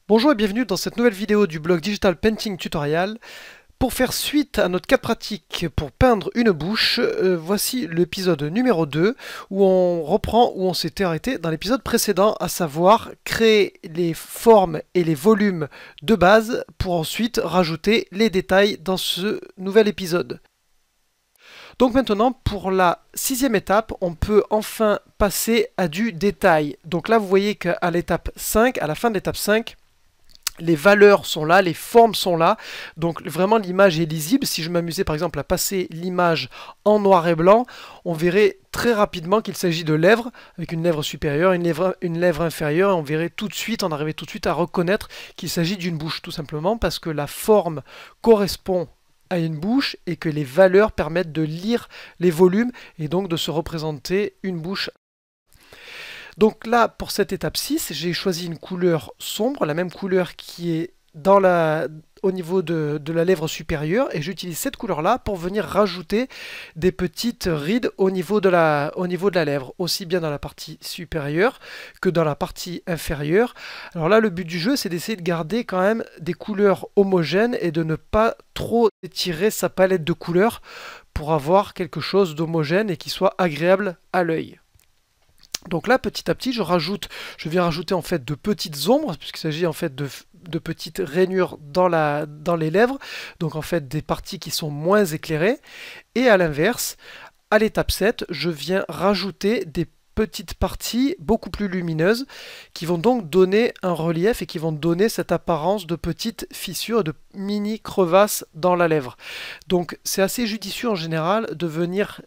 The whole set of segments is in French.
Bonjour et bienvenue dans cette nouvelle vidéo du blog Digital Painting Tutorial. Pour faire suite à notre cas pratique pour peindre une bouche, voici l'épisode numéro 2 où on reprend où on s'était arrêté dans l'épisode précédent, à savoir créer les formes et les volumes de base pour ensuite rajouter les détails dans ce nouvel épisode. Donc maintenant, pour la 6e étape, on peut enfin passer à du détail. Donc là, vous voyez qu'à l'étape 5, à la fin de l'étape 5, les valeurs sont là, les formes sont là, donc vraiment l'image est lisible. Si je m'amusais par exemple à passer l'image en noir et blanc, on verrait très rapidement qu'il s'agit de lèvres, avec une lèvre supérieure, une lèvre inférieure, et on verrait tout de suite, on arriverait tout de suite à reconnaître qu'il s'agit d'une bouche, tout simplement parce que la forme correspond à une bouche et que les valeurs permettent de lire les volumes et donc de se représenter une bouche. Donc là, pour cette étape 6, j'ai choisi une couleur sombre, la même couleur qui est au niveau de la lèvre supérieure, et j'utilise cette couleur-là pour venir rajouter des petites rides au niveau de la lèvre, aussi bien dans la partie supérieure que dans la partie inférieure. Alors là, le but du jeu, c'est d'essayer de garder quand même des couleurs homogènes et de ne pas trop étirer sa palette de couleurs pour avoir quelque chose d'homogène et qui soit agréable à l'œil. Donc là, petit à petit, je viens rajouter en fait de petites ombres, puisqu'il s'agit en fait de petites rainures dans les lèvres, donc en fait des parties qui sont moins éclairées. Et à l'inverse, à l'étape 7, je viens rajouter des petites parties beaucoup plus lumineuses qui vont donc donner un relief et qui vont donner cette apparence de petites fissures, de mini crevasses dans la lèvre. Donc c'est assez judicieux en général de venir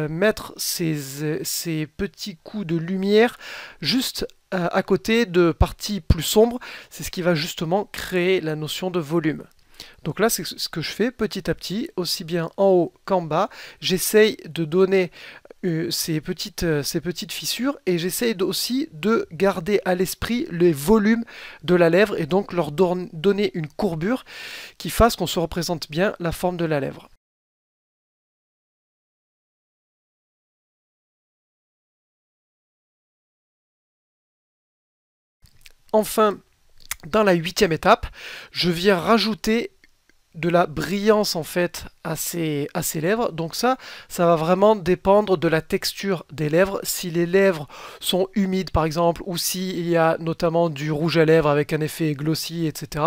mettre ces petits coups de lumière juste à côté de parties plus sombres. C'est ce qui va justement créer la notion de volume. Donc là, c'est ce que je fais petit à petit, aussi bien en haut qu'en bas. J'essaye de donner ces petites fissures et j'essaye aussi de garder à l'esprit les volumes de la lèvre et donc leur donner une courbure qui fasse qu'on se représente bien la forme de la lèvre. Enfin, dans la 8e étape, je viens rajouter de la brillance en fait à ces lèvres. Donc ça va vraiment dépendre de la texture des lèvres. Si les lèvres sont humides par exemple, ou s'il y a notamment du rouge à lèvres avec un effet glossy, etc.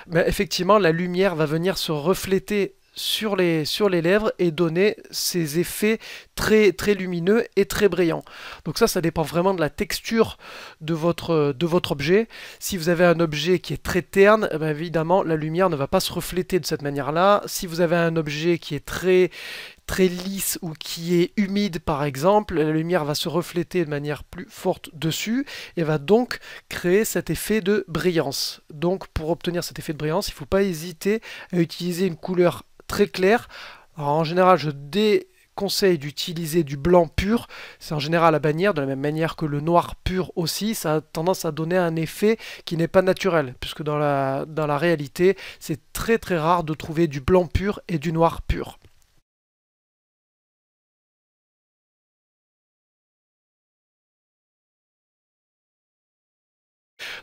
Ben, effectivement, la lumière va venir se refléter sur les lèvres et donner ces effets très lumineux et très brillants. Donc ça dépend vraiment de la texture de votre objet. Si vous avez un objet qui est très terne, eh bien évidemment la lumière ne va pas se refléter de cette manière-là. Si vous avez un objet qui est très lisse ou qui est humide par exemple, la lumière va se refléter de manière plus forte dessus et va donc créer cet effet de brillance. Donc pour obtenir cet effet de brillance, il ne faut pas hésiter à utiliser une couleur très clair. Alors, en général, je déconseille d'utiliser du blanc pur. C'est en général la bannière, de la même manière que le noir pur aussi. Ça a tendance à donner un effet qui n'est pas naturel, puisque dans la réalité, c'est très rare de trouver du blanc pur et du noir pur.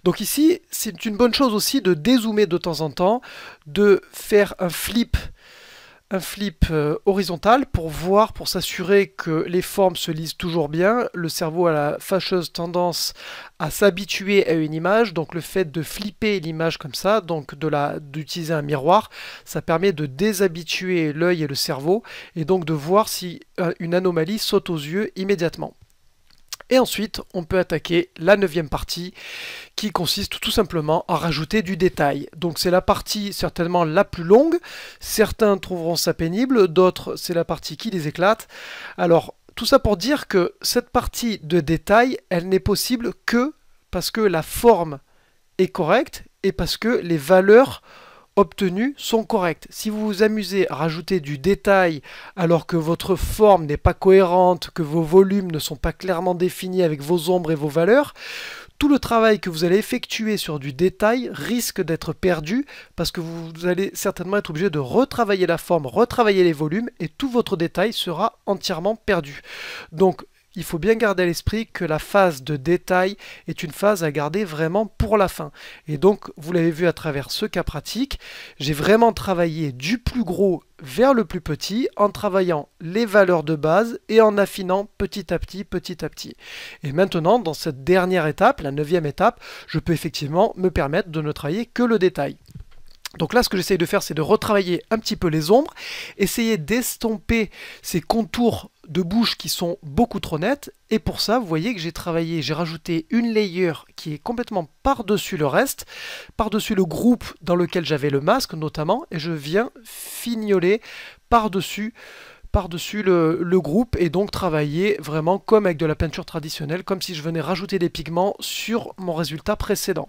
Donc ici, c'est une bonne chose aussi de dézoomer de temps en temps, de faire un flip horizontal pour s'assurer que les formes se lisent toujours bien. Le cerveau a la fâcheuse tendance à s'habituer à une image, donc le fait de flipper l'image comme ça, donc d'utiliser un miroir, ça permet de déshabituer l'œil et le cerveau, et donc de voir si une anomalie saute aux yeux immédiatement. Et ensuite, on peut attaquer la 9e partie qui consiste tout simplement à rajouter du détail. Donc c'est la partie certainement la plus longue. Certains trouveront ça pénible, d'autres c'est la partie qui les éclate. Alors tout ça pour dire que cette partie de détail, elle n'est possible que parce que la forme est correcte et parce que les valeurs obtenues sont correctes. Si vous vous amusez à rajouter du détail alors que votre forme n'est pas cohérente, que vos volumes ne sont pas clairement définis avec vos ombres et vos valeurs, tout le travail que vous allez effectuer sur du détail risque d'être perdu parce que vous allez certainement être obligé de retravailler la forme, retravailler les volumes et tout votre détail sera entièrement perdu. Donc il faut bien garder à l'esprit que la phase de détail est une phase à garder vraiment pour la fin. Et donc, vous l'avez vu à travers ce cas pratique, j'ai vraiment travaillé du plus gros vers le plus petit en travaillant les valeurs de base et en affinant petit à petit, petit à petit. Et maintenant, dans cette dernière étape, la 9e étape, je peux effectivement me permettre de ne travailler que le détail. Donc là, ce que j'essaye de faire, c'est de retravailler un petit peu les ombres, essayer d'estomper ces contours de bouche qui sont beaucoup trop nets. Et pour ça, vous voyez que j'ai rajouté une layer qui est complètement par-dessus le reste, par-dessus le groupe dans lequel j'avais le masque notamment, et je viens fignoler par-dessus le groupe et donc travailler vraiment comme avec de la peinture traditionnelle, comme si je venais rajouter des pigments sur mon résultat précédent.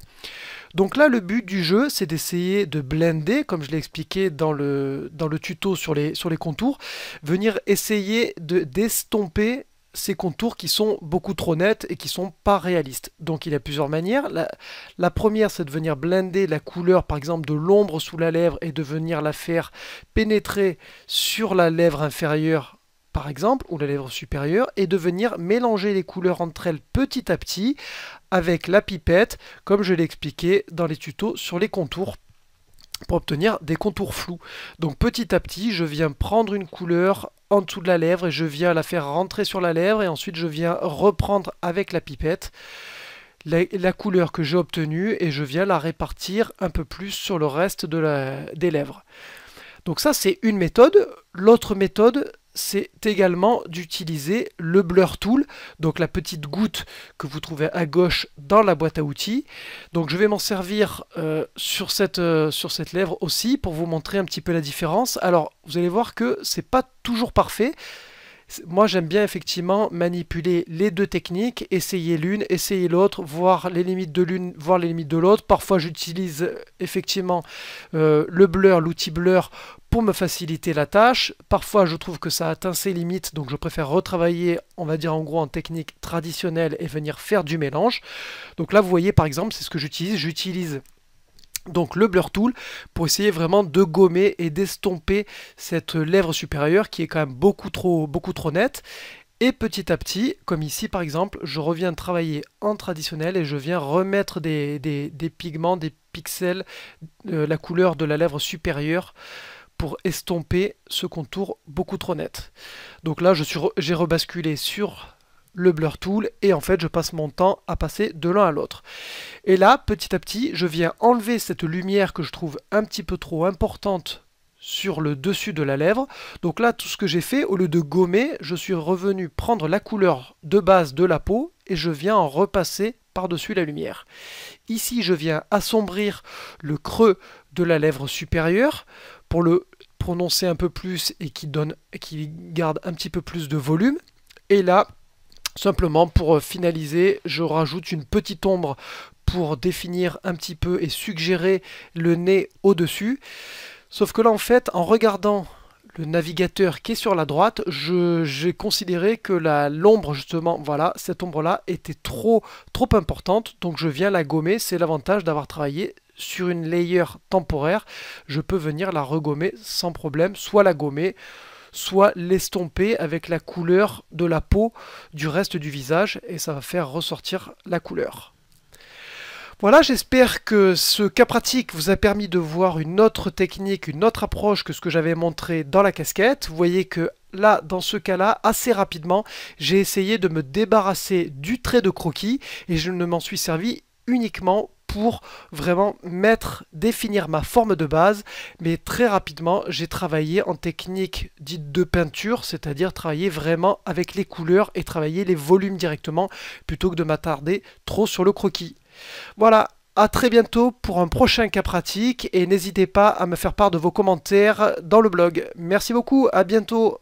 Donc là, le but du jeu, c'est d'essayer de blender, comme je l'ai expliqué dans le tuto sur les contours, venir essayer d'estomper ces contours qui sont beaucoup trop nets et qui sont pas réalistes. Donc il y a plusieurs manières. La première, c'est de venir blender la couleur, par exemple, de l'ombre sous la lèvre et de venir la faire pénétrer sur la lèvre inférieure, par exemple, ou la lèvre supérieure, et de venir mélanger les couleurs entre elles petit à petit avec la pipette, comme je l'ai expliqué dans les tutos sur les contours, pour obtenir des contours flous. Donc petit à petit, je viens prendre une couleur en dessous de la lèvre et je viens la faire rentrer sur la lèvre et ensuite je viens reprendre avec la pipette la couleur que j'ai obtenue et je viens la répartir un peu plus sur le reste des lèvres. Donc ça, c'est une méthode. L'autre méthode, c'est également d'utiliser le Blur Tool, donc la petite goutte que vous trouvez à gauche dans la boîte à outils. Donc je vais m'en servir sur cette lèvre aussi pour vous montrer un petit peu la différence. Alors vous allez voir que c'est pas toujours parfait. Moi, j'aime bien effectivement manipuler les deux techniques, essayer l'une, essayer l'autre, voir les limites de l'une, voir les limites de l'autre. Parfois, j'utilise effectivement le blur, l'outil blur, pour me faciliter la tâche. Parfois, je trouve que ça atteint ses limites, donc je préfère retravailler, on va dire en gros, en technique traditionnelle et venir faire du mélange. Donc là, vous voyez, par exemple, c'est ce que j'utilise. J'utilise donc le Blur Tool pour essayer vraiment de gommer et d'estomper cette lèvre supérieure qui est quand même beaucoup trop nette. Et petit à petit, comme ici par exemple, je reviens travailler en traditionnel et je viens remettre des pigments, des pixels, la couleur de la lèvre supérieure pour estomper ce contour beaucoup trop net. Donc là, j'ai rebasculé sur le Blur Tool et en fait je passe mon temps à passer de l'un à l'autre. Et là, petit à petit, je viens enlever cette lumière que je trouve un petit peu trop importante sur le dessus de la lèvre. Donc là, tout ce que j'ai fait, au lieu de gommer, je suis revenu prendre la couleur de base de la peau et je viens en repasser par-dessus la lumière. Ici, je viens assombrir le creux de la lèvre supérieure pour le prononcer un peu plus et qui garde un petit peu plus de volume. Et là, simplement pour finaliser, je rajoute une petite ombre pour définir un petit peu et suggérer le nez au-dessus. Sauf que là, en fait, en regardant le navigateur qui est sur la droite, j'ai considéré que l'ombre, justement, voilà, cette ombre-là était trop importante. Donc je viens la gommer. C'est l'avantage d'avoir travaillé sur une layer temporaire. Je peux venir la regommer sans problème, soit la gommer, soit l'estomper avec la couleur de la peau du reste du visage et ça va faire ressortir la couleur. Voilà, j'espère que ce cas pratique vous a permis de voir une autre technique, une autre approche que ce que j'avais montré dans la casquette. Vous voyez que là, dans ce cas-là, assez rapidement, j'ai essayé de me débarrasser du trait de croquis et je ne m'en suis servi uniquement pour vraiment définir ma forme de base, mais très rapidement j'ai travaillé en technique dite de peinture, c'est-à-dire travailler vraiment avec les couleurs et travailler les volumes directement plutôt que de m'attarder trop sur le croquis. Voilà, à très bientôt pour un prochain cas pratique et n'hésitez pas à me faire part de vos commentaires dans le blog. Merci beaucoup, à bientôt.